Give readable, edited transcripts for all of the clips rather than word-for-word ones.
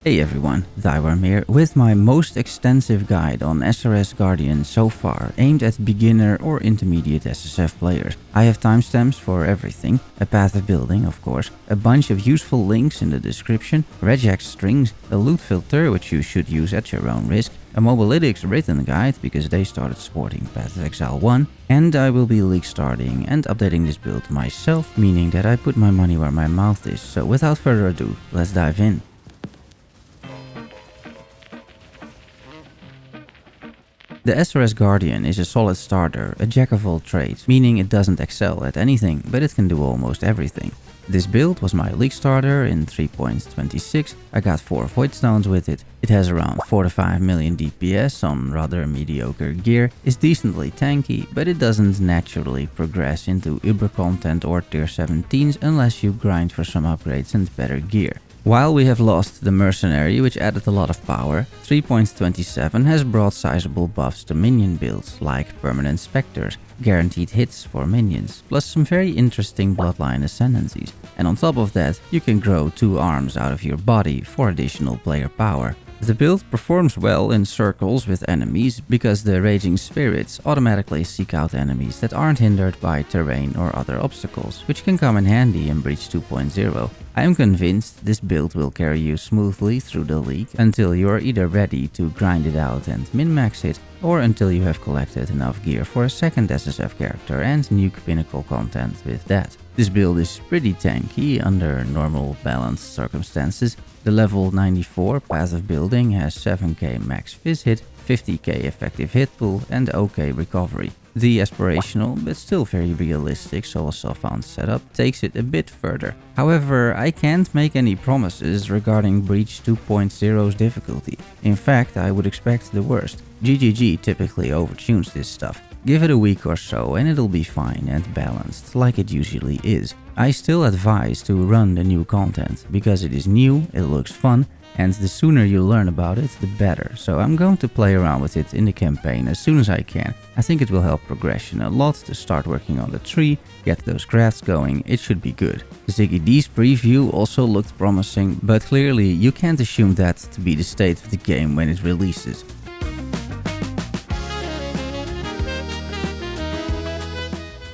Hey everyone, Thyworm here with my most extensive guide on SRS Guardian so far, aimed at beginner or intermediate SSF players. I have timestamps for everything, a path of building of course, a bunch of useful links in the description, regex strings, a loot filter which you should use at your own risk, a Mobalytics written guide because they started supporting Path of Exile 1, and I will be league starting and updating this build myself, meaning that I put my money where my mouth is. So without further ado, let's dive in. The SRS Guardian is a solid starter, a jack of all trades, meaning it doesn't excel at anything, but it can do almost everything. This build was my league starter in 3.26, I got 4 Void Stones with it, it has around 4 to 5 million DPS on rather mediocre gear, is decently tanky, but it doesn't naturally progress into Uber content or tier 17s unless you grind for some upgrades and better gear. While we have lost the Mercenary, which added a lot of power, 3.27 has brought sizable buffs to minion builds, like permanent Spectres, guaranteed hits for minions, plus some very interesting bloodline ascendancies. And on top of that, you can grow 2 arms out of your body for additional player power. The build performs well in circles with enemies because the Raging Spirits automatically seek out enemies that aren't hindered by terrain or other obstacles, which can come in handy in Breach 2.0. I am convinced this build will carry you smoothly through the league until you are either ready to grind it out and min-max it, or until you have collected enough gear for a second SSF character and nuke pinnacle content with that. This build is pretty tanky under normal balanced circumstances. The level 94 path of building has 7k max fizz hit, 50k effective hit pool and OK recovery. The aspirational, but still very realistic solo self-found setup takes it a bit further. However, I can't make any promises regarding Breach 2.0's difficulty. In fact, I would expect the worst. GGG typically overtunes this stuff. Give it a week or so and it'll be fine and balanced, like it usually is. I still advise to run the new content, because it is new, it looks fun, and the sooner you learn about it, the better. So I'm going to play around with it in the campaign as soon as I can. I think it will help progression a lot to start working on the tree, get those crafts going, it should be good. Ziggy D's preview also looked promising, but clearly you can't assume that to be the state of the game when it releases.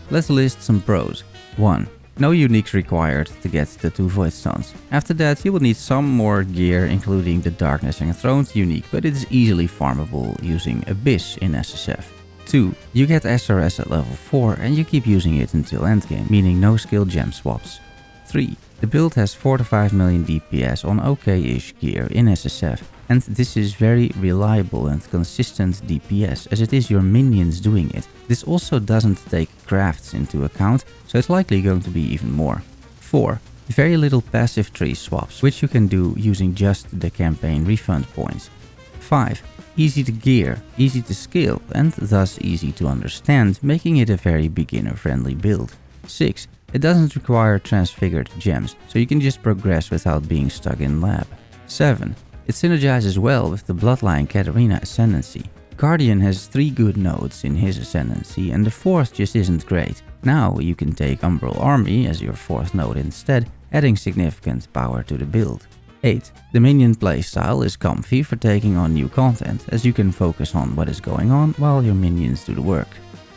Let's list some pros. 1. No uniques required to get the 2 Void Stones. After that you will need some more gear, including the Darkness and Enthroned unique, but it is easily farmable using Abyss in SSF. 2. You get SRS at level 4 and you keep using it until endgame, meaning no skill gem swaps. 3. The build has 4 to 5 million DPS on OK-ish gear in SSF, and this is very reliable and consistent DPS as it is your minions doing it. This also doesn't take crafts into account, so it's likely going to be even more. 4. Very little passive tree swaps, which you can do using just the campaign refund points. 5. Easy to gear, easy to scale, and thus easy to understand, making it a very beginner-friendly build. 6. It doesn't require transfigured gems, so you can just progress without being stuck in lab. 7. It synergizes well with the Bloodline Katarina Ascendancy. Guardian has 3 good nodes in his Ascendancy and the 4th just isn't great. Now you can take Umbral Army as your 4th node instead, adding significant power to the build. 8. The minion playstyle is comfy for taking on new content, as you can focus on what is going on while your minions do the work.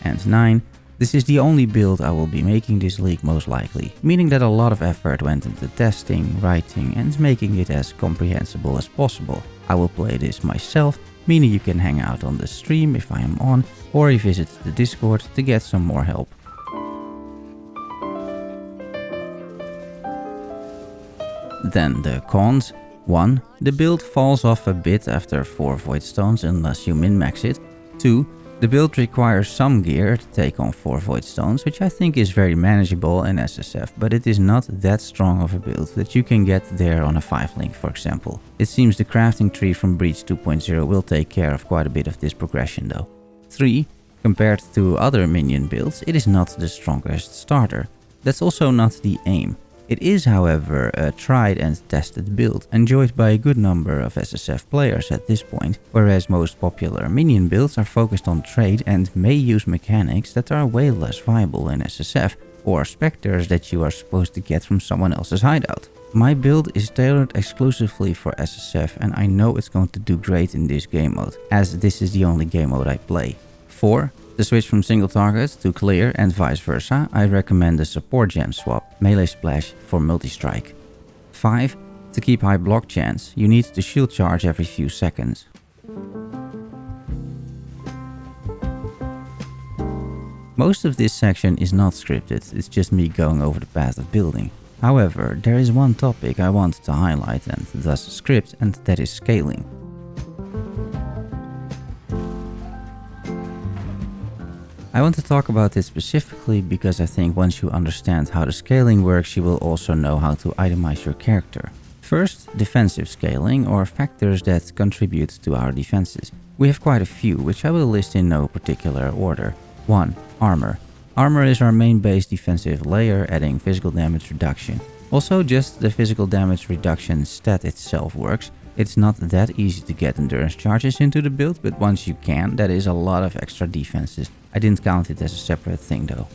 And 9. This is the only build I will be making this league most likely, meaning that a lot of effort went into testing, writing and making it as comprehensible as possible. I will play this myself, meaning you can hang out on the stream if I am on, or visit the Discord to get some more help. Then the cons. 1. The build falls off a bit after 4 Void Stones unless you min-max it. 2. The build requires some gear to take on 4 Void Stones, which I think is very manageable in SSF, but it is not that strong of a build that you can get there on a 5-link for example. It seems the crafting tree from Breach 2.0 will take care of quite a bit of this progression though. 3. Compared to other minion builds, it is not the strongest starter. That's also not the aim. It is, however, a tried and tested build, enjoyed by a good number of SSF players at this point, whereas most popular minion builds are focused on trade and may use mechanics that are way less viable in SSF, or specters that you are supposed to get from someone else's hideout. My build is tailored exclusively for SSF and I know it's going to do great in this game mode, as this is the only game mode I play. 4. To switch from single target to clear and vice versa, I recommend the support gem swap, melee splash for multi-strike. 5. To keep high block chance, you need to shield charge every few seconds. Most of this section is not scripted, it's just me going over the path of building. However, there is one topic I want to highlight and thus script, and that is scaling. I want to talk about it specifically because I think once you understand how the scaling works, you will also know how to itemize your character. First, defensive scaling, or factors that contribute to our defenses. We have quite a few, which I will list in no particular order. 1. Armor. Armor is our main base defensive layer, adding physical damage reduction. Also, just the physical damage reduction stat itself works. It's not that easy to get endurance charges into the build, but once you can, that is a lot of extra defenses. I didn't count it as a separate thing though.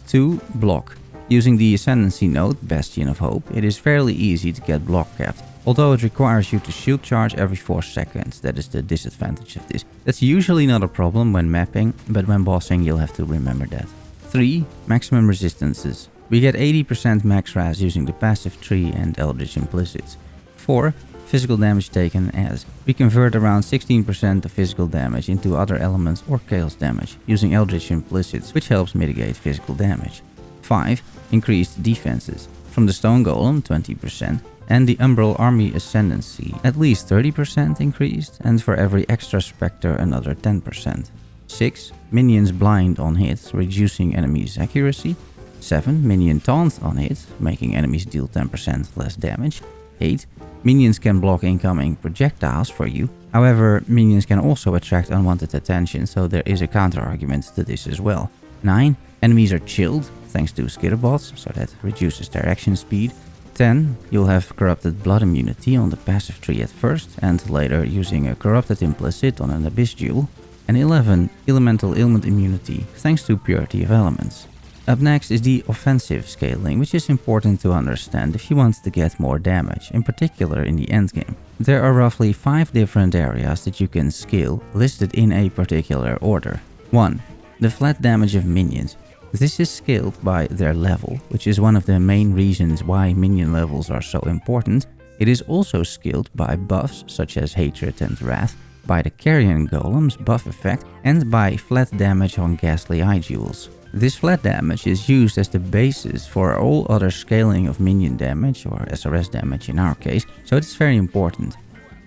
2. Block. Using the Ascendancy node, Bastion of Hope, it is fairly easy to get block capped. Although it requires you to shield charge every 4 seconds, that is the disadvantage of this. That's usually not a problem when mapping, but when bossing you'll have to remember that. 3. Maximum resistances. We get 80% max ras using the passive tree and Eldritch Implicits. 4. Physical damage taken, as we convert around 16% of physical damage into other elements or chaos damage using Eldritch Implicits, which helps mitigate physical damage. 5. Increased defenses. From the Stone Golem 20% and the Umbral Army Ascendancy at least 30% increased, and for every extra Spectre another 10%. 6. Minions blind on hits, reducing enemies' accuracy. 7. Minion taunt on hit, making enemies deal 10% less damage. 8. Minions can block incoming projectiles for you. However, minions can also attract unwanted attention, so there is a counter-argument to this as well. 9. Enemies are chilled, thanks to skitterbots, so that reduces their action speed. 10. You'll have corrupted blood immunity on the passive tree at first, and later using a corrupted implicit on an abyss duel. And 11. Elemental ailment immunity, thanks to purity of elements. Up next is the offensive scaling, which is important to understand if you want to get more damage, in particular in the endgame. There are roughly 5 different areas that you can scale, listed in a particular order. 1. The flat damage of minions. This is scaled by their level, which is one of the main reasons why minion levels are so important. It is also scaled by buffs such as Hatred and Wrath, by the Carrion Golem's buff effect, and by flat damage on Ghastly Eye Jewels. This flat damage is used as the basis for all other scaling of minion damage, or SRS damage in our case, so it is very important.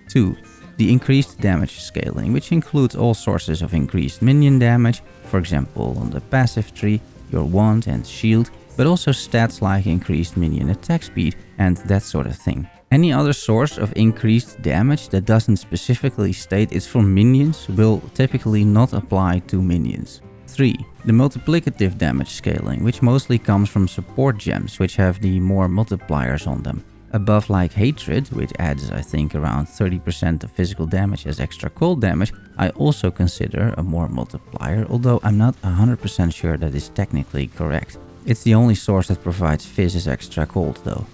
2. The increased damage scaling, which includes all sources of increased minion damage, for example on the passive tree, your wand and shield, but also stats like increased minion attack speed and that sort of thing. Any other source of increased damage that doesn't specifically state it's from minions will typically not apply to minions. 3. The multiplicative damage scaling, which mostly comes from support gems, which have the more multipliers on them. A buff like Hatred, which adds I think around 30% of physical damage as extra cold damage, I also consider a more multiplier, although I'm not 100% sure that is technically correct. It's the only source that provides fizz as extra cold though.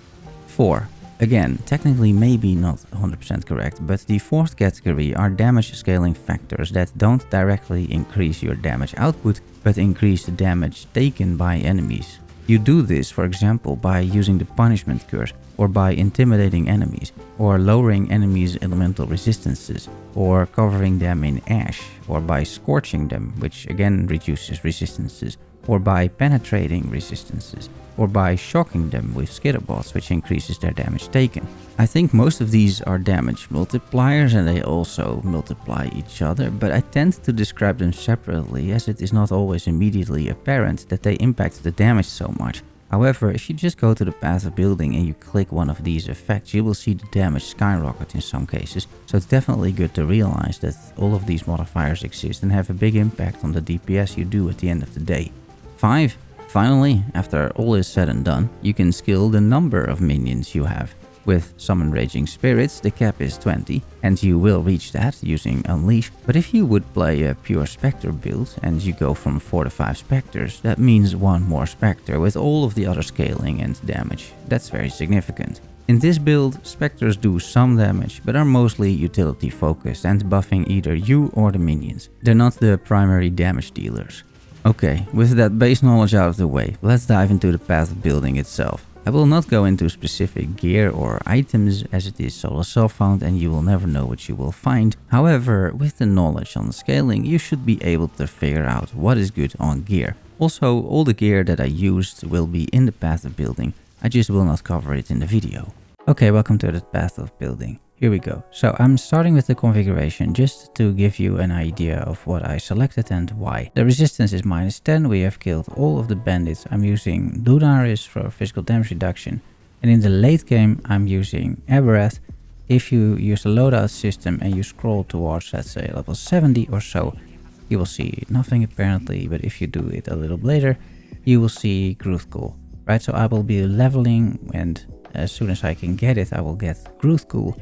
4. Again, technically maybe not 100% correct, but the 4th category are damage scaling factors that don't directly increase your damage output, but increase the damage taken by enemies. You do this, for example, by using the punishment curse, or by intimidating enemies, or lowering enemies' elemental resistances, or covering them in ash, or by scorching them, which again reduces resistances, or by penetrating resistances, or by shocking them with skitterbots, which increases their damage taken. I think most of these are damage multipliers and they also multiply each other, but I tend to describe them separately as it is not always immediately apparent that they impact the damage so much. However, if you just go to the path of building and you click one of these effects, you will see the damage skyrocket in some cases, so it's definitely good to realize that all of these modifiers exist and have a big impact on the DPS you do at the end of the day. 5. Finally, after all is said and done, you can scale the number of minions you have. With Summon Raging Spirits, the cap is 20, and you will reach that using Unleash. But if you would play a pure Spectre build and you go from 4 to 5 Spectres, that means 1 more Spectre with all of the other scaling and damage. That's very significant. In this build, Spectres do some damage, but are mostly utility focused and buffing either you or the minions. They're not the primary damage dealers. Okay, with that base knowledge out of the way, let's dive into the path of building itself. I will not go into specific gear or items as it is solo self-found and you will never know what you will find. However, with the knowledge on scaling, you should be able to figure out what is good on gear. Also, all the gear that I used will be in the path of building. I just will not cover it in the video. Okay, welcome to the path of building. Here we go. So I'm starting with the configuration just to give you an idea of what I selected and why. The resistance is -10. We have killed all of the bandits. I'm using Lunaris for physical damage reduction. And in the late game, I'm using Aberrath. If you use the loadout system and you scroll towards, let's say, level 70 or so, you will see nothing apparently. But if you do it a little later, you will see Groovcool. Right, so I will be leveling, and as soon as I can get it, I will get Groovcool.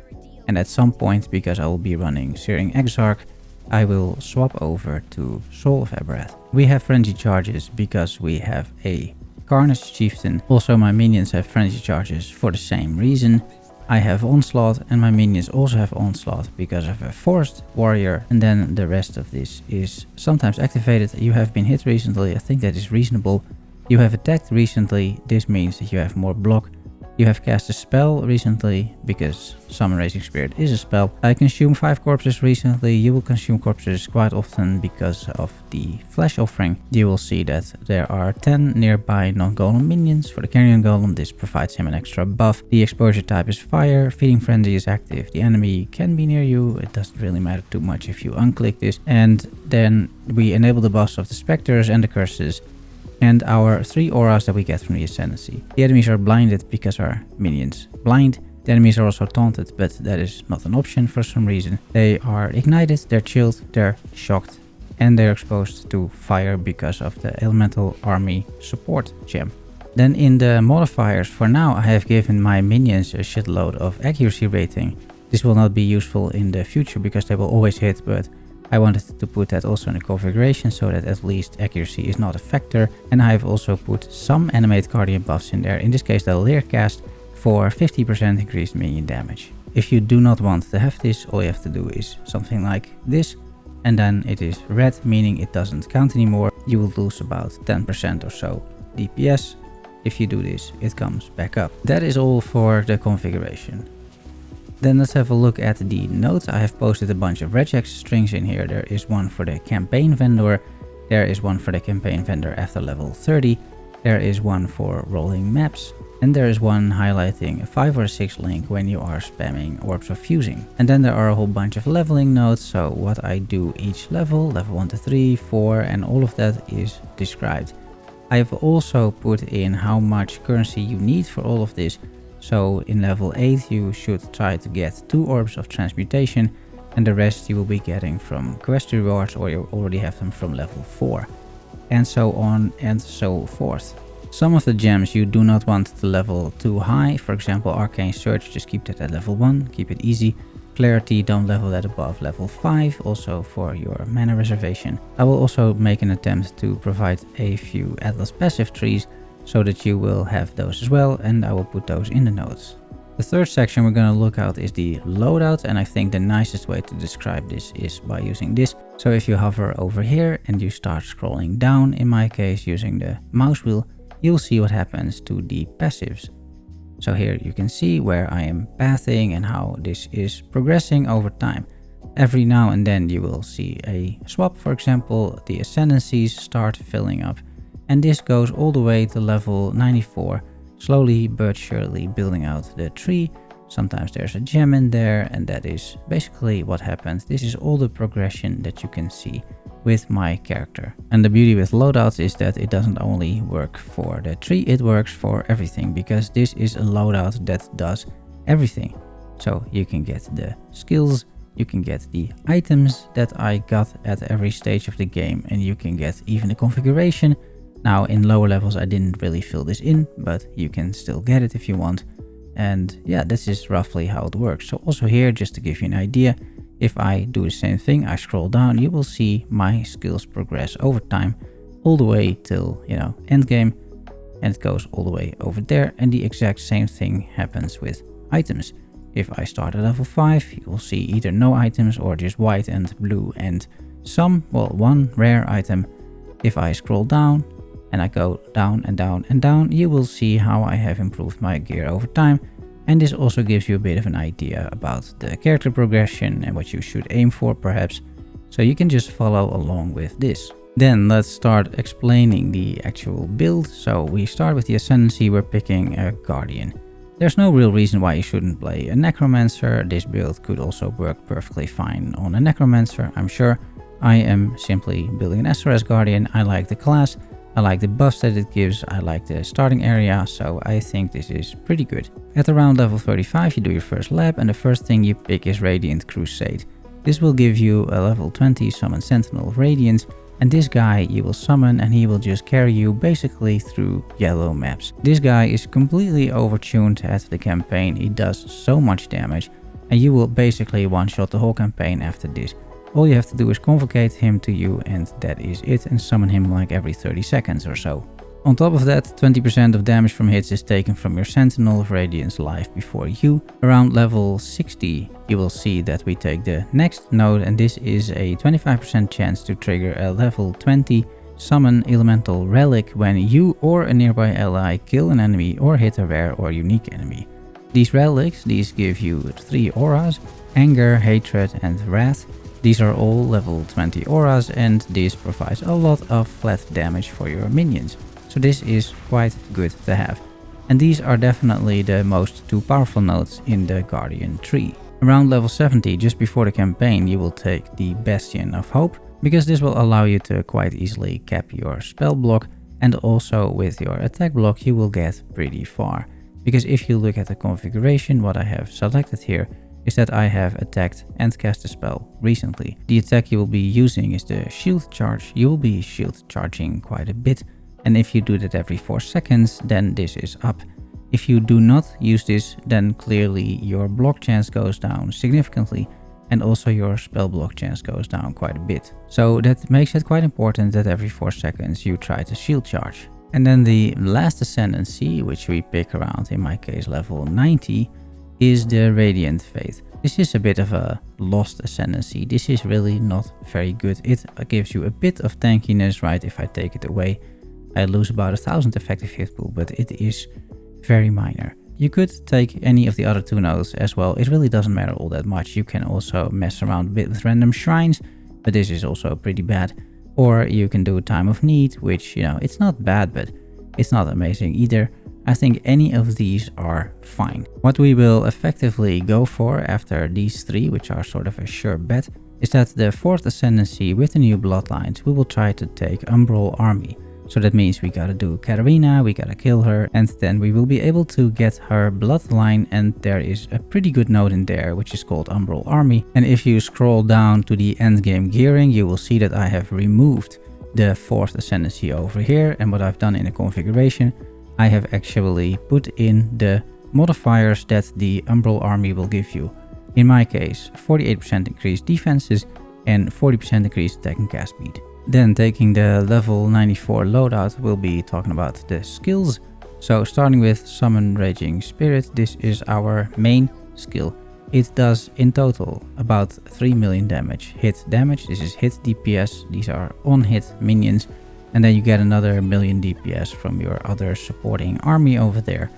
And at some point, because I will be running Searing Exarch, I will swap over to Soul of Aberrath. We have Frenzy Charges because we have a Carnage Chieftain. Also, my minions have Frenzy Charges for the same reason. I have Onslaught and my minions also have Onslaught because I have a Forest Warrior. And then the rest of this is sometimes activated. You have been hit recently, I think that is reasonable. You have attacked recently, this means that you have more block. You have cast a spell recently, because Summon Raging Spirit is a spell. I consumed 5 corpses recently. You will consume corpses quite often because of the Flash offering. You will see that there are 10 nearby non-golem minions. For the Carrion Golem, this provides him an extra buff. The exposure type is fire, Feeding Frenzy is active. The enemy can be near you, it doesn't really matter too much if you unclick this. And then we enable the buffs of the Spectres and the curses. And our 3 auras that we get from the Ascendancy. The enemies are blinded because our minions blind. The enemies are also taunted, but that is not an option for some reason. They are ignited, they're chilled, they're shocked, and they're exposed to fire because of the Elemental Army support gem. Then in the modifiers, for now I have given my minions a shitload of accuracy rating. This will not be useful in the future because they will always hit, but I wanted to put that also in the configuration so that at least accuracy is not a factor. And I have also put some Animate Guardian buffs in there, in this case the Leercast, for 50% increased minion damage. If you do not want to have this, all you have to do is something like this, and then it is red, meaning it doesn't count anymore. You will lose about 10% or so DPS. If you do this, it comes back up. That is all for the configuration. Then let's have a look at the notes. I have posted a bunch of regex strings in here. There is one for the campaign vendor. There is one for the campaign vendor after level 30. There is one for rolling maps. And there is one highlighting a 5 or 6 link when you are spamming Orbs of Fusing. And then there are a whole bunch of leveling notes. So what I do each level 1 to 3, 4, and all of that is described. I have also put in how much currency you need for all of this. So in level 8 you should try to get 2 Orbs of Transmutation, and the rest you will be getting from quest rewards, or you already have them from level 4. And so on and so forth. Some of the gems you do not want to level too high. For example, Arcane Search, just keep that at level 1, keep it easy. Clarity, don't level that above level 5, also for your mana reservation. I will also make an attempt to provide a few Atlas passive trees, so that you will have those as well, and I will put those in the notes. The third section we're going to look at is the loadout, and I think the nicest way to describe this is by using this. So if you hover over here and you start scrolling down, in my case using the mouse wheel, you'll see what happens to the passives. So here you can see where I am pathing and how this is progressing over time. Every now and then you will see a swap, for example, the Ascendancies start filling up. And this goes all the way to level 94, slowly but surely building out the tree. Sometimes there's a gem in there, and that is basically what happens. This is all the progression that you can see with my character. And the beauty with loadouts is that it doesn't only work for the tree, it works for everything, because this is a loadout that does everything. So you can get the skills, you can get the items that I got at every stage of the game, and you can get even the configuration. Now in lower levels I didn't really fill this in, but you can still get it if you want. And yeah, this is roughly how it works. So also here, just to give you an idea, if I do the same thing, I scroll down, you will see my skills progress over time, all the way till, you know, endgame, and it goes all the way over there. And the exact same thing happens with items. If I start at level 5, you will see either no items or just white and blue and some, well, one rare item. If I scroll down and I go down and down and down, you will see how I have improved my gear over time. And this also gives you a bit of an idea about the character progression and what you should aim for perhaps. So you can just follow along with this. Then let's start explaining the actual build. So we start with the Ascendancy, we're picking a Guardian. There's no real reason why you shouldn't play a Necromancer. This build could also work perfectly fine on a Necromancer, I'm sure. I am simply building an SRS Guardian. I like the class, I like the buffs that it gives, I like the starting area, so I think this is pretty good. At around level 35 you do your first lab and the first thing you pick is Radiant Crusade. This will give you a level 20 Summon Sentinel of Radiance, and this guy you will summon and he will just carry you basically through yellow maps. This guy is completely overtuned at the campaign, he does so much damage and you will basically one-shot the whole campaign after this. All you have to do is convocate him to you and that is it, and summon him like every 30 seconds or so. On top of that, 20% of damage from hits is taken from your Sentinel of Radiance life before you. Around level 60 you will see that we take the next node, and this is a 25% chance to trigger a level 20 summon elemental relic when you or a nearby ally kill an enemy or hit a rare or unique enemy. These relics, these give you 3 auras: Anger, Hatred and Wrath. These are all level 20 auras and this provides a lot of flat damage for your minions. So this is quite good to have. And these are definitely the most 2 powerful nodes in the Guardian tree. Around level 70, just before the campaign, you will take the Bastion of Hope, because this will allow you to quite easily cap your spell block, and also with your attack block you will get pretty far. Because if you look at the configuration, what I have selected here is that I have attacked and cast a spell recently. The attack you will be using is the shield charge. You will be shield charging quite a bit, and if you do that every 4 seconds, then this is up. If you do not use this, then clearly your block chance goes down significantly, and also your spell block chance goes down quite a bit. So that makes it quite important that every 4 seconds you try to shield charge. And then the last Ascendancy, which we pick around, in my case level 90, is the Radiant Faith. This is a bit of a lost Ascendancy. This is really not very good. It gives you a bit of tankiness, right? If I take it away, I lose about 1000 effective hit pool, but it is very minor. You could take any of the other 2 nodes as well. It really doesn't matter all that much. You can also mess around a bit with random shrines, but this is also pretty bad. Or you can do Time of Need, which, you know, it's not bad, but it's not amazing either. I think any of these are fine. What we will effectively go for after these 3, which are sort of a sure bet, is that the 4th Ascendancy with the new bloodlines, we will try to take Umbral Army. So that means we gotta do Katarina, we gotta kill her, and then we will be able to get her bloodline, and there is a pretty good node in there which is called Umbral Army. And if you scroll down to the endgame gearing, you will see that I have removed the 4th Ascendancy over here, and what I've done in the configuration, I have actually put in the modifiers that the Umbral Army will give you. In my case, 48% increased defenses and 40% increased attack and cast speed. Then taking the level 94 loadout, we'll be talking about the skills. So starting with Summon Raging Spirit, this is our main skill. It does in total about 3 million hit damage. This is hit DPS, these are on hit minions. And then you get another million DPS from your other supporting army over there.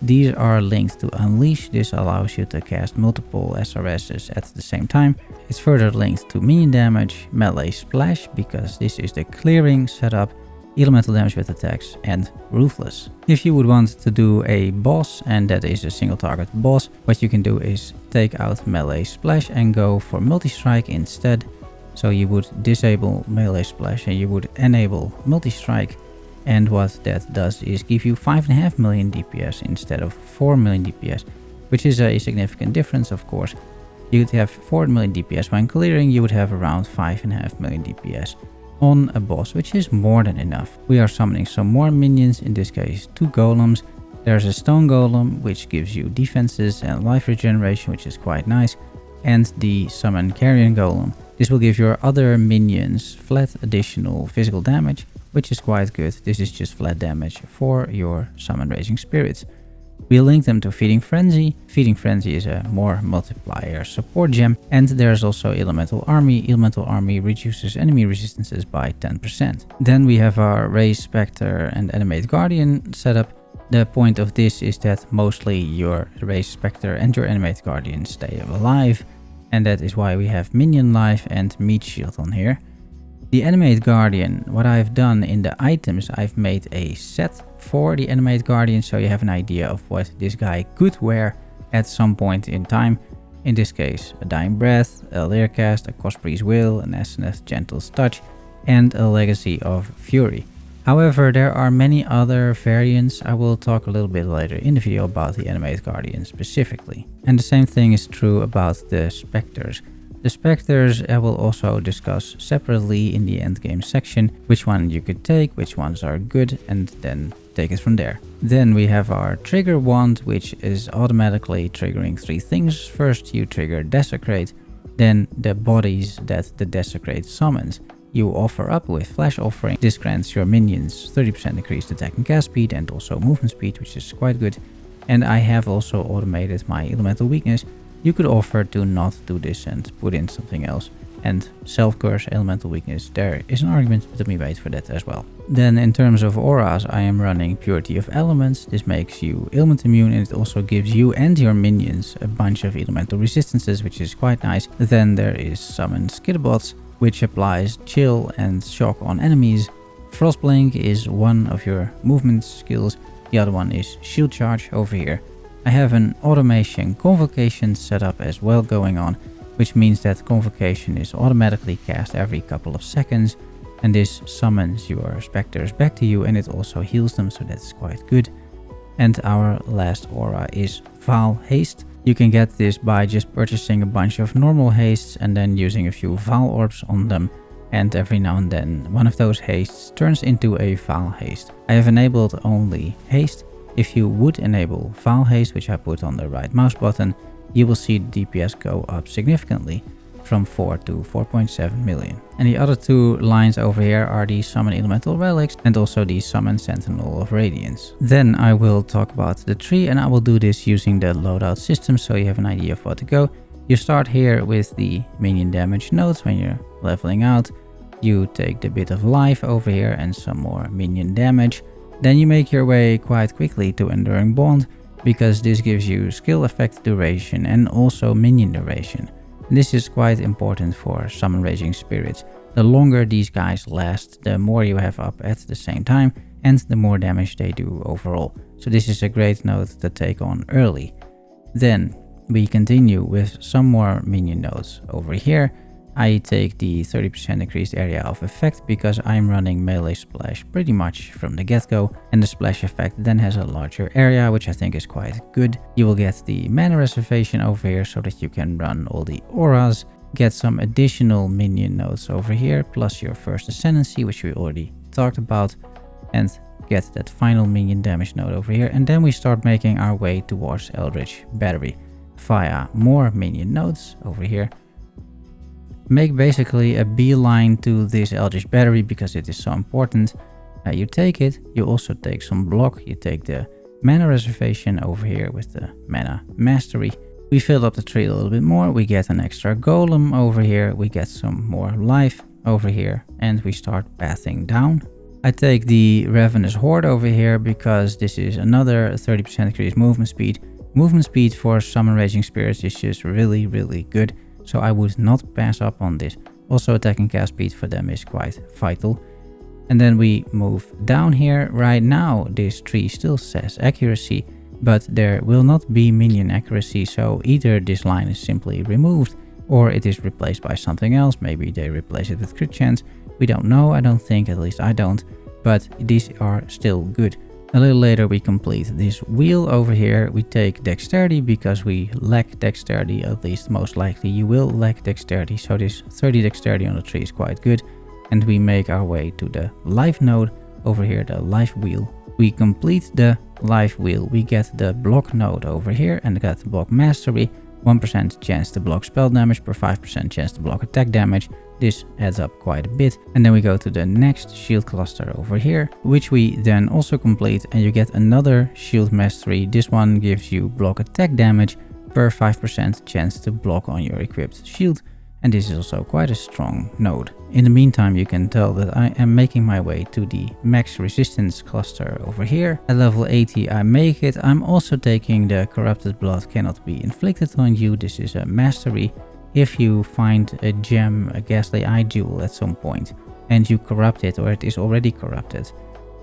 These are linked to Unleash. This allows you to cast multiple SRSs at the same time. It's further linked to minion damage, melee splash, because this is the clearing setup, elemental damage with attacks, and ruthless. If you would want to do a boss, and that is a single target boss, what you can do is take out melee splash and go for multi-strike instead. So you would disable melee splash and you would enable multi-strike, and what that does is give you 5.5 million DPS instead of 4 million DPS, which is a significant difference of course. You'd have 4 million DPS when clearing, you would have around 5.5 million DPS on a boss, which is more than enough. We are summoning some more minions, in this case 2 golems. There's a stone golem which gives you defenses and life regeneration, which is quite nice, and the summon carrion golem. This will give your other minions flat additional physical damage, which is quite good. This is just flat damage for your summon raging spirits. We link them to Feeding Frenzy. Feeding Frenzy is a more multiplier support gem. And there's also Elemental Army. Elemental Army reduces enemy resistances by 10%. Then we have our Raise Spectre and Animate Guardian setup. The point of this is that mostly your Raise Spectre and your Animate Guardian stay alive. And that is why we have Minion Life and Meat Shield on here. The Animate Guardian, what I've done in the items, I've made a set for the Animate Guardian, so you have an idea of what this guy could wear at some point in time. In this case, a Dying Breath, a Leercast, a Cosprey's Will, an SSF Gentle's Touch, and a Legacy of Fury. However, there are many other variants. I will talk a little bit later in the video about the Animate Guardian specifically. And the same thing is true about the Spectres. The Spectres I will also discuss separately in the endgame section, which one you could take, which ones are good, and then take it from there. Then we have our Trigger Wand, which is automatically triggering 3 things. First you trigger Desecrate, then the bodies that the Desecrate summons you offer up with Flash Offering. This grants your minions 30% increased attack and cast speed and also movement speed, which is quite good. And I have also automated my Elemental Weakness. You could offer to not do this and put in something else. And Self-Curse, Elemental Weakness, there is an argument to be made for that as well. Then in terms of auras, I am running Purity of Elements. This makes you ailment immune and it also gives you and your minions a bunch of elemental resistances, which is quite nice. Then there is Summon Skitterbots, which applies chill and shock on enemies. Frostblink is one of your movement skills. The other one is Shield Charge over here. I have an automation Convocation setup as well going on, which means that Convocation is automatically cast every couple of seconds, and this summons your Spectres back to you and it also heals them, so that's quite good. And our last aura is Vaal Haste. You can get this by just purchasing a bunch of normal hastes and then using a few Vaal orbs on them, and every now and then one of those hastes turns into a Vaal Haste. I have enabled only haste. If you would enable Vaal Haste, which I put on the right mouse button, you will see the DPS go up significantly from 4 to 4.7 million. And the other 2 lines over here are the Summon Elemental Relics and also the Summon Sentinel of Radiance. Then I will talk about the tree, and I will do this using the loadout system so you have an idea of what to go. You start here with the minion damage nodes when you're leveling out. You take the bit of life over here and some more minion damage. Then you make your way quite quickly to Enduring Bond, because this gives you skill effect duration and also minion duration. This is quite important for Summon Raging Spirits. The longer these guys last, the more you have up at the same time and the more damage they do overall. So this is a great node to take on early. Then we continue with some more minion nodes over here. I take the 30% increased area of effect because I'm running melee splash pretty much from the get-go, and the splash effect then has a larger area, which I think is quite good. You will get the mana reservation over here so that you can run all the auras, get some additional minion nodes over here, plus your first Ascendancy, which we already talked about, and get that final minion damage node over here. And then we start making our way towards Eldritch Battery via more minion nodes over here. Make basically a beeline to this Eldritch Battery because it is so important. You take it, you also take some block, you take the mana reservation over here with the mana mastery. We fill up the tree a little bit more, we get an extra golem over here, we get some more life over here, and we start pathing down. I take the Ravenous Horde over here because this is another 30% increased movement speed. Movement speed for Summon Raging Spirits is just really good. So I would not pass up on this. Also attack and cast speed for them is quite vital. And then we move down here. Right now this tree still says accuracy, but there will not be minion accuracy, so either this line is simply removed or it is replaced by something else. Maybe they replace it with crit chance. We don't know, I don't think, at least I don't, but these are still good. A little later we complete this wheel over here. We take dexterity because we lack dexterity, at least most likely you will lack dexterity. So this 30 dexterity on the tree is quite good. And we make our way to the life node over here, the life wheel. We complete the life wheel. We get the block node over here and get the block mastery. 1% chance to block spell damage per 5% chance to block attack damage. This adds up quite a bit. And then we go to the next shield cluster over here, which we then also complete, and you get another shield mastery. This one gives you block attack damage per 5% chance to block on your equipped shield. And this is also quite a strong node. In the meantime, you can tell that I am making my way to the max resistance cluster over here. At level 80 I make it. I'm also taking the corrupted blood cannot be inflicted on you. This is a mastery. If you find a gem, a ghastly eye jewel at some point, and you corrupt it, or it is already corrupted,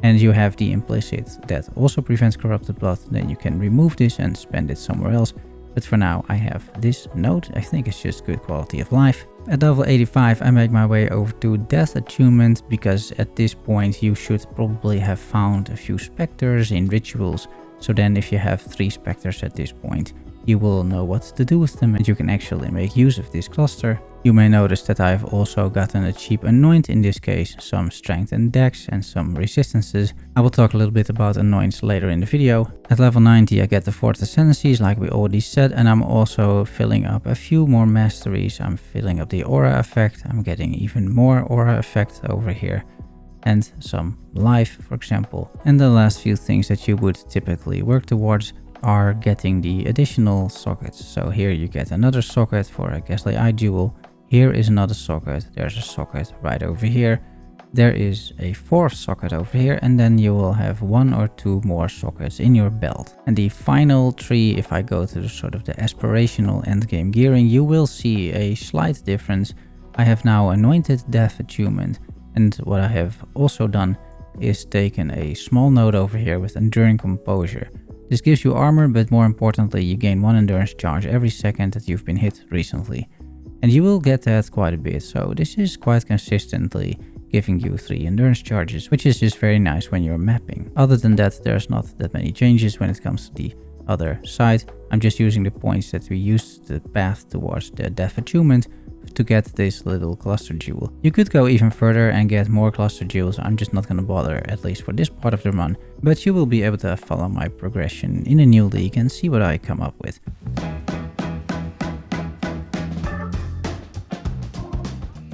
and you have the implicit that also prevents corrupted blood, then you can remove this and spend it somewhere else. But for now I have this node. I think it's just good quality of life. At level 85 I make my way over to Death Attunement, because at this point you should probably have found a few Spectres in rituals. So then if you have 3 Spectres at this point, you will know what to do with them and you can actually make use of this cluster. You may notice that I've also gotten a cheap Anoint, in this case some strength and dex and some resistances. I will talk a little bit about Anoints later in the video. At level 90 I get the 4th Ascendancies like we already said, and I'm also filling up a few more masteries. I'm filling up the aura effect, I'm getting even more aura effect over here, and some life for example. And the last few things that you would typically work towards are getting the additional sockets. So here you get another socket for a ghastly eye jewel. Here is another socket. There's a socket right over here. There is a 4th socket over here, and then you will have 1 or 2 more sockets in your belt. And the final tree, if I go to the sort of the aspirational endgame gearing, you will see a slight difference. I have now anointed Death Attunement, and what I have also done is taken a small node over here with Enduring Composure. This gives you armor, but more importantly you gain 1 endurance charge every second that you've been hit recently. And you will get that quite a bit, so this is quite consistently giving you 3 endurance charges, which is just very nice when you're mapping. Other than that, there's not that many changes when it comes to the other side. I'm just using the points that we used the path towards the Death Attunement to get this little cluster jewel. You could go even further and get more cluster jewels. I'm just not gonna bother, at least for this part of the run, but you will be able to follow my progression in a new league and see what I come up with.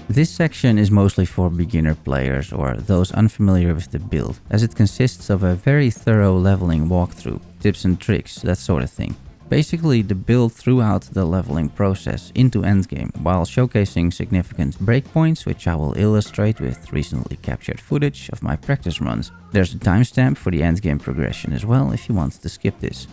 This section is mostly for beginner players or those unfamiliar with the build, as it consists of a very thorough leveling walkthrough, tips and tricks, that sort of thing. Basically the build throughout the leveling process into endgame, while showcasing significant breakpoints, which I will illustrate with recently captured footage of my practice runs. There's a timestamp for the endgame progression as well if you want to skip this.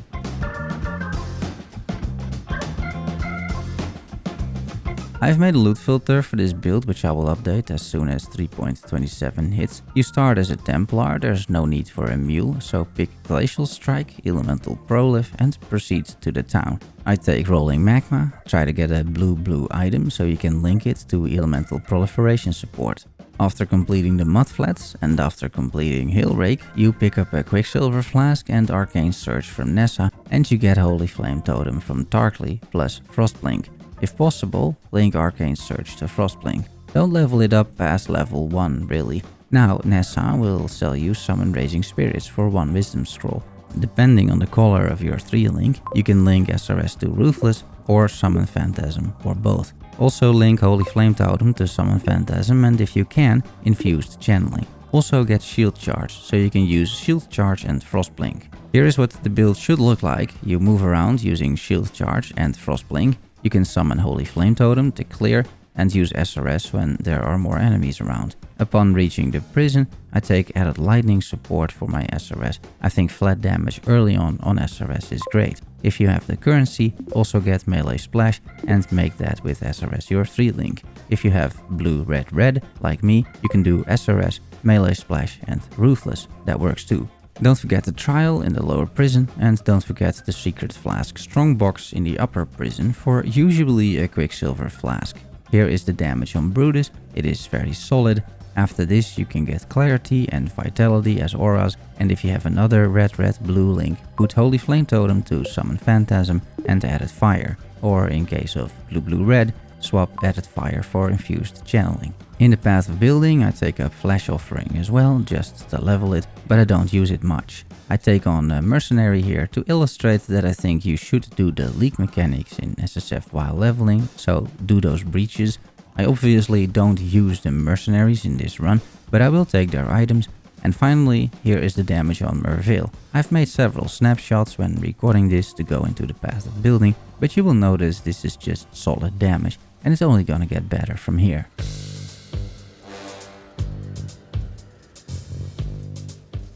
I've made a loot filter for this build, which I will update as soon as 3.27 hits. You start as a Templar, there's no need for a mule, so pick Glacial Strike, Elemental Prolif and proceed to the town. I take Rolling Magma, try to get a blue item so you can link it to Elemental Proliferation support. After completing the Mud Flats and after completing Hill Rake, you pick up a Quicksilver Flask and Arcane Surge from Nessa, and you get Holy Flame Totem from Tarkly plus Frostblink. If possible, link Arcane Surge to Frostblink. Don't level it up past level 1 really. Now Nessa will sell you Summon Raising Spirits for 1 Wisdom Scroll. Depending on the color of your 3 link, you can link SRS to Ruthless or Summon Phantasm, or both. Also link Holy Flame Totem to Summon Phantasm, and if you can, Infused Channeling. Also get Shield Charge, so you can use Shield Charge and Frostblink. Here is what the build should look like. You move around using Shield Charge and Frostblink. You can summon Holy Flame Totem to clear and use SRS when there are more enemies around. Upon reaching the prison, I take added lightning support for my SRS. I think flat damage early on SRS is great. If you have the currency, also get melee splash and make that with SRS your 3 link. If you have blue, red like me, you can do SRS, melee splash and ruthless. That works too. Don't forget the trial in the lower prison, and don't forget the secret flask strongbox in the upper prison for usually a Quicksilver Flask. Here is the damage on Brutus, it is very solid. After this you can get Clarity and Vitality as auras, and if you have another red blue link, put Holy Flame Totem to summon Phantasm and added Fire. Or in case of blue red, swap added fire for infused channeling. In the path of building, I take up Flash Offering as well, just to level it, but I don't use it much. I take on a Mercenary here to illustrate that I think you should do the leak mechanics in SSF while leveling, so do those breaches. I obviously don't use the Mercenaries in this run, but I will take their items. And finally, here is the damage on Merveil. I've made several snapshots when recording this to go into the path of building, but you will notice this is just solid damage, and it's only gonna get better from here.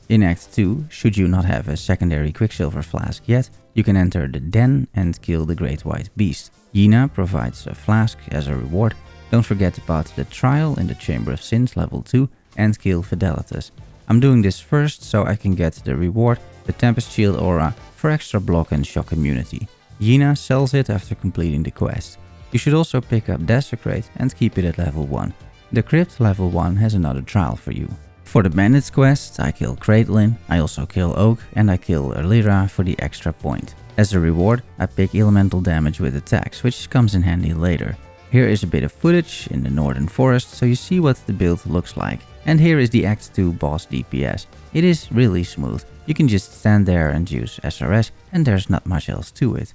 In Act 2, should you not have a secondary Quicksilver Flask yet, you can enter the Den and kill the Great White Beast. Yina provides a flask as a reward. Don't forget about the Trial in the Chamber of Sins level 2 and kill Fidelitas. I'm doing this first so I can get the reward, the Tempest Shield Aura, for extra block and shock immunity. Yina sells it after completing the quest. You should also pick up Desecrate and keep it at level 1. The Crypt level 1 has another trial for you. For the Bandits quest, I kill Caitlyn, I also kill Oak, and I kill Lyra for the extra point. As a reward, I pick elemental damage with attacks, which comes in handy later. Here is a bit of footage in the Northern Forest so you see what the build looks like. And here is the Act 2 boss DPS. It is really smooth. You can just stand there and use SRS and there's not much else to it.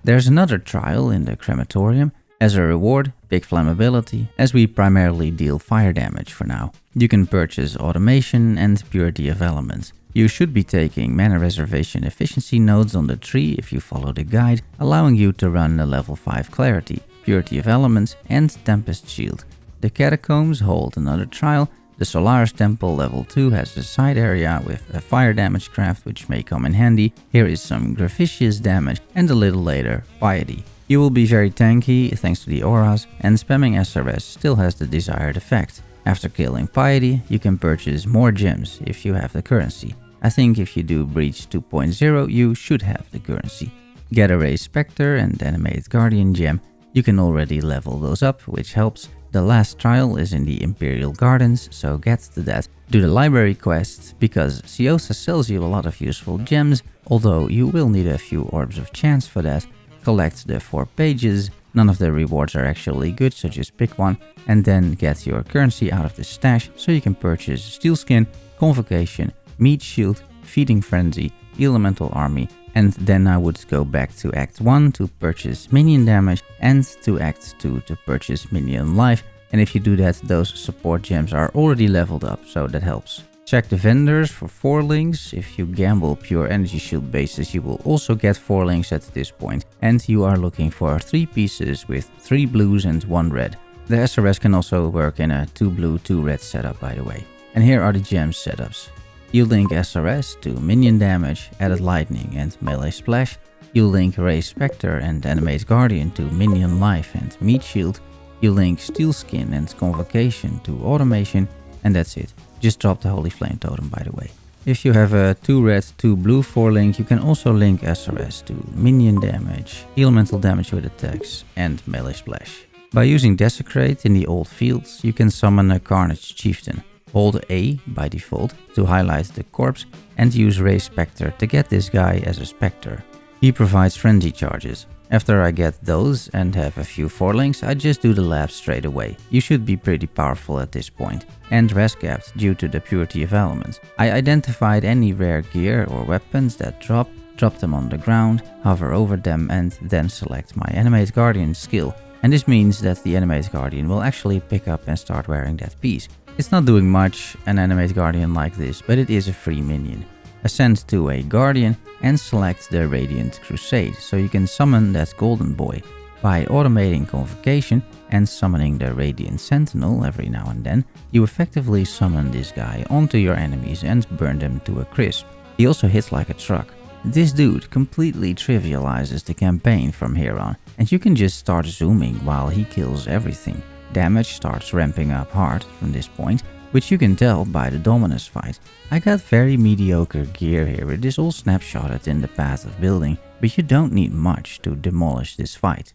There's another trial in the Crematorium. As a reward, pick Flammability, as we primarily deal fire damage for now. You can purchase Automation and Purity of Elements. You should be taking mana reservation efficiency nodes on the tree if you follow the guide, allowing you to run a level 5 Clarity, Purity of Elements and Tempest Shield. The Catacombs hold another trial. The Solaris Temple level 2 has a side area with a fire damage craft which may come in handy. Here is some Graficious damage and a little later, Piety. You will be very tanky thanks to the auras, and spamming SRS still has the desired effect. After killing Piety, you can purchase more gems if you have the currency. I think if you do Breach 2.0, you should have the currency. Get a Raised Spectre and Animate Guardian gem. You can already level those up, which helps. The last trial is in the Imperial Gardens, so get to that. Do the library quest, because Siosa sells you a lot of useful gems, although you will need a few Orbs of Chance for that. Collect the 4 pages, none of the rewards are actually good, so just pick one, and then get your currency out of the stash so you can purchase Steel Skin, Convocation, Meat Shield, Feeding Frenzy, Elemental Army, and then I would go back to Act 1 to purchase Minion Damage and to Act 2 to purchase Minion Life, and if you do that, those support gems are already leveled up, so that helps. Check the vendors for 4 links. If you gamble pure energy shield bases, you will also get 4 links at this point. And you are looking for 3 pieces with 3 blues and 1 red. The SRS can also work in a 2 blue, 2 red setup, by the way. And here are the gem setups. You link SRS to minion damage, added lightning and melee splash. You link Raised Spectre and Animate Guardian to minion life and meat shield. You link Steel Skin and Convocation to automation. And that's it. Just drop the Holy Flame Totem, by the way. If you have a 2 red, 2 blue 4 link, you can also link SRS to minion damage, elemental damage with attacks, and melee splash. By using Desecrate in the old fields, you can summon a Carnage Chieftain. Hold A by default to highlight the corpse and use Raised Spectre to get this guy as a Spectre. He provides frenzy charges. After I get those and have a few 4 links, I just do the lab straight away. You should be pretty powerful at this point. And rest capped due to the Purity of Elements. I identified any rare gear or weapons that drop them on the ground, hover over them and then select my Animate Guardian skill. And this means that the Animate Guardian will actually pick up and start wearing that piece. It's not doing much, an Animate Guardian like this, but it is a free minion. Ascend to a Guardian and select the Radiant Crusade so you can summon that golden boy. By automating Convocation and summoning the Radiant Sentinel every now and then, you effectively summon this guy onto your enemies and burn them to a crisp. He also hits like a truck. This dude completely trivializes the campaign from here on, and you can just start zooming while he kills everything. Damage starts ramping up hard from this point, which you can tell by the Dominus fight. I got very mediocre gear here, it is all snapshotted in the path of building, but you don't need much to demolish this fight.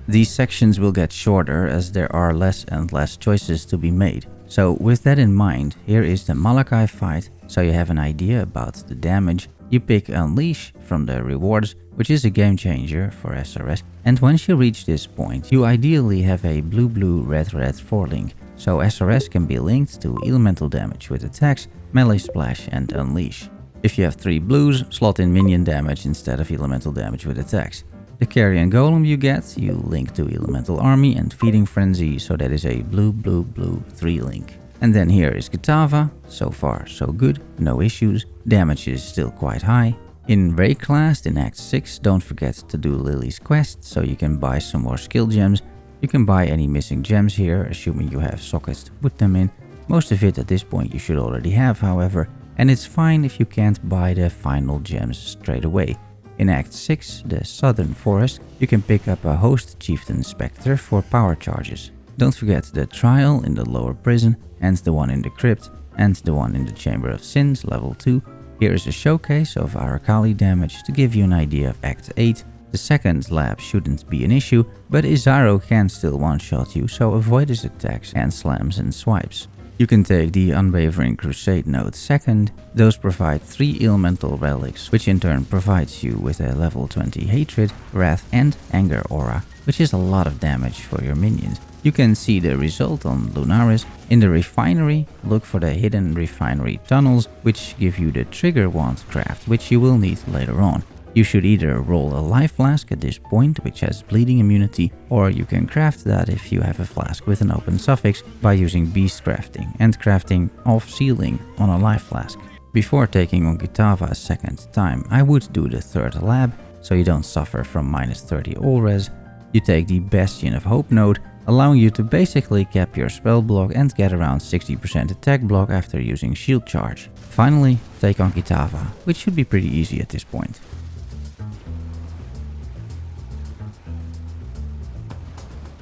These sections will get shorter as there are less and less choices to be made, So with that in mind, here is the Malachi fight, so you have an idea about the damage. You pick Unleash from the rewards, which is a game changer for SRS, and once you reach this point, you ideally have a blue-blue red-red 4-link, so SRS can be linked to elemental damage with attacks, melee splash and Unleash. If you have 3 blues, slot in minion damage instead of elemental damage with attacks. The Carrion Golem you get, you link to Elemental Army and Feeding Frenzy, so that is a blue-blue-blue 3-link. And then here is Gitava, so far so good, no issues, damage is still quite high. In Rayclast in Act 6, don't forget to do Lily's quest, so you can buy some more skill gems. You can buy any missing gems here, assuming you have sockets to put them in. Most of it at this point you should already have, however, and it's fine if you can't buy the final gems straight away. In Act 6, the Southern Forest, you can pick up a Host Chieftain Spectre for power charges. Don't forget the Trial in the Lower Prison, and the one in the Crypt, and the one in the Chamber of Sins, level 2. Here is a showcase of Arakali damage to give you an idea of Act 8. The second lab shouldn't be an issue, but Izaro can still one-shot you, so avoid his attacks and slams and swipes. You can take the Unwavering Crusade Note second. Those provide 3 elemental relics, which in turn provides you with a level 20 Hatred, Wrath and Anger aura, which is a lot of damage for your minions. You can see the result on Lunaris. In the refinery, look for the hidden refinery tunnels, which give you the trigger wand craft, which you will need later on. You should either roll a life flask at this point, which has bleeding immunity, or you can craft that if you have a flask with an open suffix by using beast crafting and crafting off ceiling on a life flask. Before taking on Gitava a second time, I would do the 3rd lab, so you don't suffer from -30 all res. You take the Bastion of Hope node, allowing you to basically cap your spell block and get around 60% attack block after using shield charge. Finally, take on Gitava, which should be pretty easy at this point.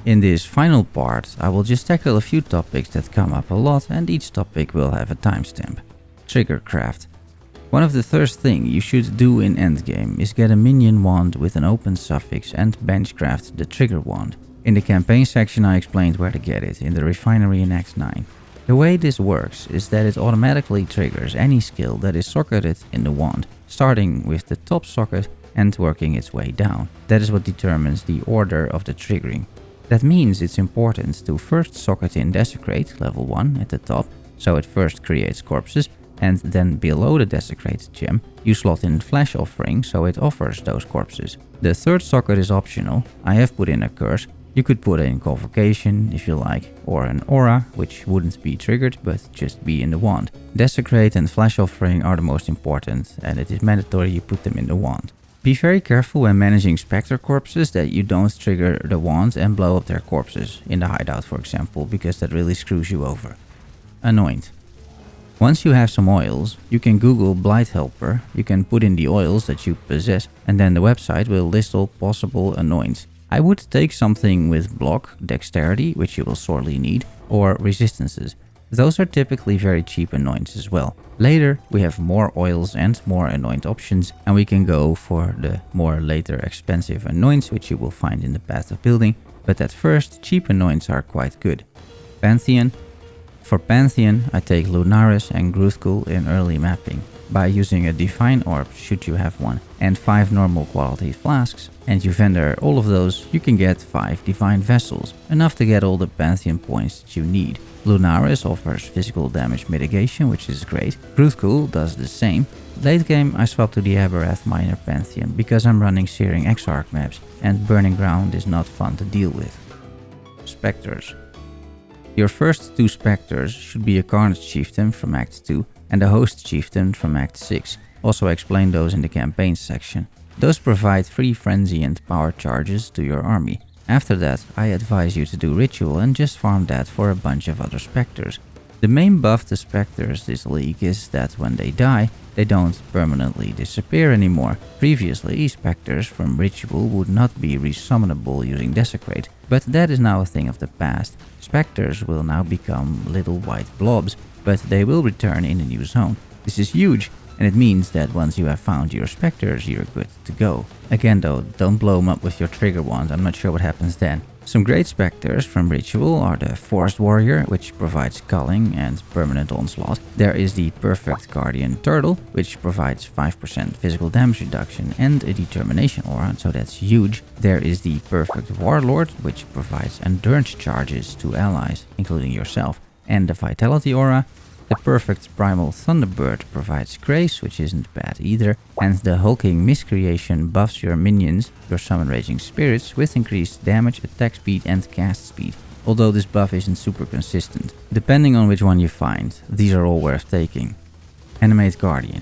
In this final part, I will just tackle a few topics that come up a lot, and each topic will have a timestamp. Trigger craft. One of the first things you should do in Endgame is get a minion wand with an open suffix and benchcraft the trigger wand. In the campaign section I explained where to get it in the refinery in Act 9. The way this works is that it automatically triggers any skill that is socketed in the wand, starting with the top socket and working its way down. That is what determines the order of the triggering. That means it's important to first socket in Desecrate, level 1 at the top, so it first creates corpses, and then below the Desecrate gem, you slot in Flash Offering so it offers those corpses. The 3rd socket is optional. I have put in a curse. You could put in Convocation if you like, or an aura, which wouldn't be triggered but just be in the wand. Desecrate and Flash Offering are the most important, and it is mandatory you put them in the wand. Be very careful when managing Spectre corpses that you don't trigger the wand and blow up their corpses, in the hideout for example, because that really screws you over. Anoint. Once you have some oils, you can Google Blight Helper, you can put in the oils that you possess, and then the website will list all possible anoints. I would take something with block, dexterity, which you will sorely need, or resistances. Those are typically very cheap anoints as well. Later, we have more oils and more anoint options, and we can go for the more later expensive anoints, which you will find in the path of building, but at first, cheap anoints are quite good. Pantheon. For Pantheon, I take Lunaris and Gruthkul in early mapping. By using a Divine Orb, should you have one, and 5 normal quality flasks, and you vendor all of those, you can get 5 Divine Vessels, enough to get all the Pantheon points that you need. Lunaris offers physical damage mitigation, which is great. Gruthkul does the same. Late game, I swap to the Aberrath Minor Pantheon because I'm running Searing Exarch maps, and Burning Ground is not fun to deal with. Spectres. Your first 2 Spectres should be a Carnage Chieftain from Act 2 and a Host Chieftain from Act 6. Also explain those in the campaign section. Those provide free frenzy and power charges to your army. After that, I advise you to do Ritual and just farm that for a bunch of other Spectres. The main buff to Spectres this league is that when they die, they don't permanently disappear anymore. Previously, Spectres from Ritual would not be resummonable using Desecrate, but that is now a thing of the past. Spectres will now become little white blobs, but they will return in a new zone. This is huge. and it means that once you have found your Spectres, you're good to go. Again though, don't blow them up with your trigger wand, I'm not sure what happens then. Some great Spectres from Ritual are the Forest Warrior, which provides culling and permanent onslaught. There is the Perfect Guardian Turtle, which provides 5% physical damage reduction and a determination aura, so that's huge. There is the Perfect Warlord, which provides endurance charges to allies, including yourself, and the Vitality aura. The Perfect Primal Thunderbird provides grace, which isn't bad either, and the Hulking Miscreation buffs your minions, your Summon Raging Spirits, with increased damage, attack speed and cast speed, although this buff isn't super consistent. Depending on which one you find, these are all worth taking. Animate Guardian.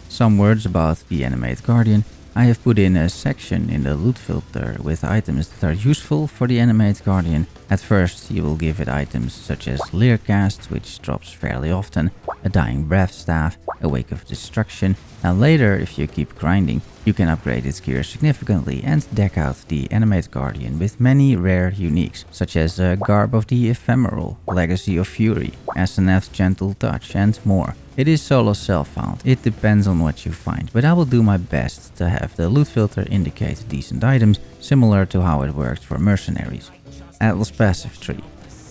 Some words about the Animate Guardian. I have put in a section in the loot filter with items that are useful for the Animate Guardian. At first you will give it items such as Leercast, which drops fairly often, a Dying Breath Staff, a Wake of Destruction, and later, if you keep grinding, you can upgrade its gear significantly and deck out the Animate Guardian with many rare uniques, such as Garb of the Ephemeral, Legacy of Fury, SNF's Gentle Touch and more. It is solo self-found, it depends on what you find, but I will do my best to have the loot filter indicate decent items, similar to how it worked for mercenaries. Atlas Passive Tree.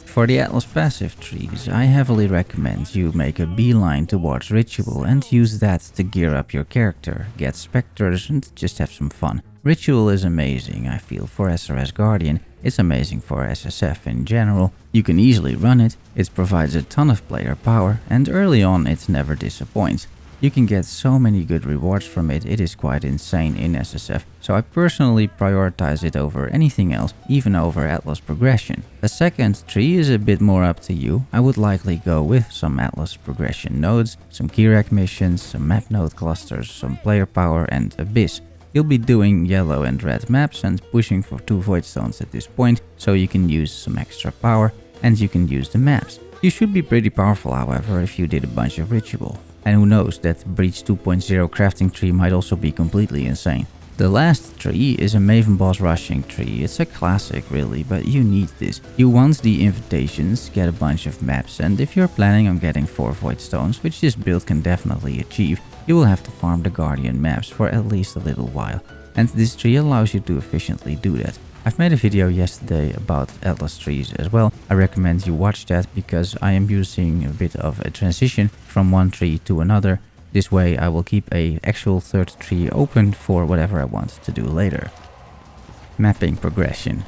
For the Atlas Passive Trees, I heavily recommend you make a beeline towards Ritual and use that to gear up your character, get Spectres and just have some fun. Ritual is amazing, I feel, for SRS Guardian. It's amazing for SSF in general. You can easily run it, it provides a ton of player power, and early on it never disappoints. You can get so many good rewards from it, it is quite insane in SSF, so I personally prioritize it over anything else, even over Atlas Progression. A second tree is a bit more up to you. I would likely go with some Atlas Progression nodes, some Kirac missions, some map node clusters, some player power and Abyss. You'll be doing yellow and red maps and pushing for 2 Void Stones at this point, so you can use some extra power and you can use the maps. You should be pretty powerful, however, if you did a bunch of Ritual. And who knows, that Breach 2.0 crafting tree might also be completely insane. The last tree is a Maven Boss rushing tree. It's a classic really, but you need this. You want the invitations, get a bunch of maps, and if you're planning on getting 4 Void Stones, which this build can definitely achieve, you will have to farm the Guardian maps for at least a little while. And this tree allows you to efficiently do that. I've made a video yesterday about Atlas trees as well. I recommend you watch that because I am using a bit of a transition from one tree to another. This way I will keep a actual third tree open for whatever I want to do later. Mapping progression.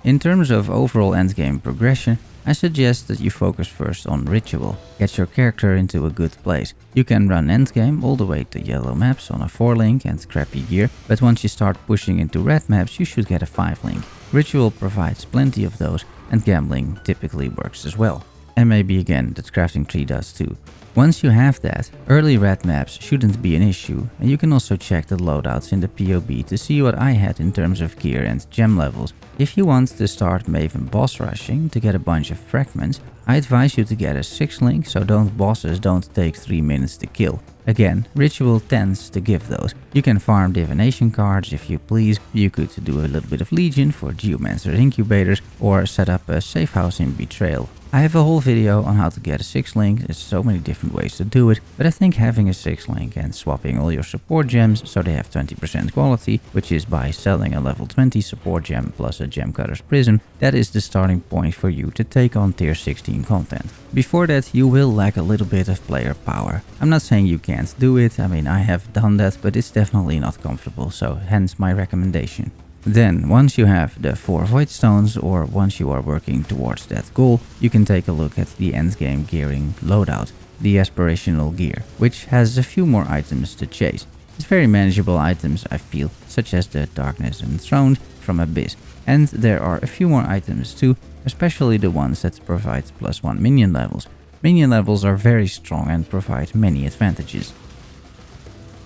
In terms of overall endgame progression, I suggest that you focus first on Ritual, get your character into a good place. You can run endgame all the way to yellow maps on a 4-link and crappy gear, but once you start pushing into red maps you should get a 5-link. Ritual provides plenty of those and gambling typically works as well. And maybe again that crafting tree does too. Once you have that, early red maps shouldn't be an issue, and you can also check the loadouts in the PoB to see what I had in terms of gear and gem levels. If you want to start Maven boss rushing to get a bunch of fragments, I advise you to get a 6-link so bosses don't take 3 minutes to kill. Again, Ritual tends to give those. You can farm divination cards if you please, you could do a little bit of Legion for Geomancer incubators, or set up a safe house in Betrayal. I have a whole video on how to get a 6-link, there's so many different ways to do it, but I think having a 6-link and swapping all your support gems so they have 20% quality, which is by selling a level 20 support gem plus a Gemcutter's Prism, that is the starting point for you to take on tier 16 content. Before that you will lack a little bit of player power. I'm not saying you can't do it, I mean I have done that, but it's definitely not comfortable, so hence my recommendation. Then, once you have the 4 Void Stones, or once you are working towards that goal, you can take a look at the endgame gearing loadout, the aspirational gear, which has a few more items to chase. It's very manageable items I feel, such as the Darkness Enthroned from Abyss, and there are a few more items too, especially the ones that provide +1 minion levels. Minion levels are very strong and provide many advantages.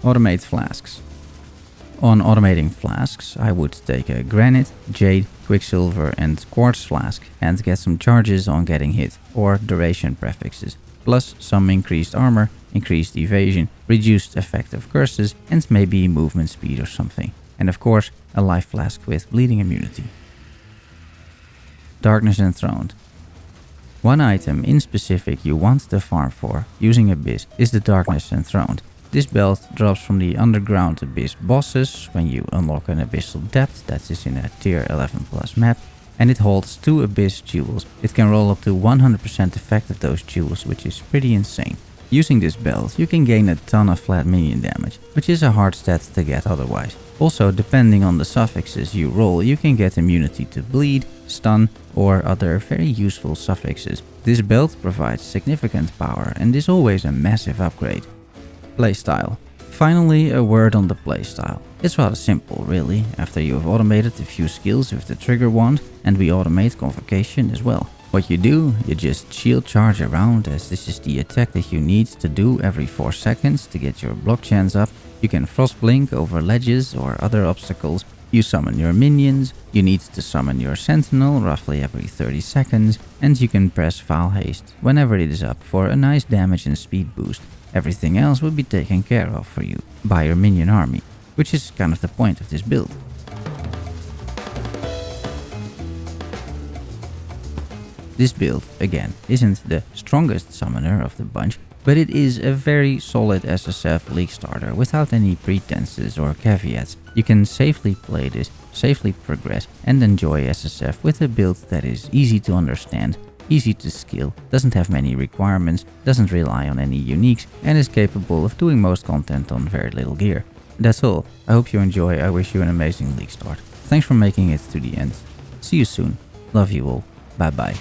Automate Flasks. On automating flasks, I would take a Granite, Jade, Quicksilver and Quartz flask and get some charges on getting hit, or duration prefixes, plus some increased armor, increased evasion, reduced effect of curses and maybe movement speed or something. And of course, a life flask with bleeding immunity. Darkness Enthroned. One item in specific you want to farm for using Abyss is the Darkness Enthroned. This belt drops from the Underground Abyss bosses when you unlock an Abyssal Depth that is in a tier 11 plus map, and it holds 2 Abyss jewels. It can roll up to 100% effect of those jewels, which is pretty insane. Using this belt, you can gain a ton of flat minion damage, which is a hard stat to get otherwise. Also, depending on the suffixes you roll, you can get immunity to bleed, stun, or other very useful suffixes. This belt provides significant power and is always a massive upgrade. Playstyle. Finally, a word on the playstyle. It's rather simple, really, after you have automated a few skills with the trigger wand, and we automate Convocation as well. What you do, you just shield charge around, as this is the attack that you need to do every 4 seconds to get your block chance up. You can frost blink over ledges or other obstacles. You summon your minions, you need to summon your sentinel roughly every 30 seconds, and you can press Foul Haste whenever it is up for a nice damage and speed boost. Everything else will be taken care of for you by your minion army, which is kind of the point of this build. This build, again, isn't the strongest summoner of the bunch, but it is a very solid SSF League starter without any pretenses or caveats. You can safely play this, safely progress, and enjoy SSF with a build that is easy to understand, easy to skill, doesn't have many requirements, doesn't rely on any uniques, and is capable of doing most content on very little gear. That's all. I hope you enjoy. I wish you an amazing League start. Thanks for making it to the end. See you soon. Love you all. Bye bye.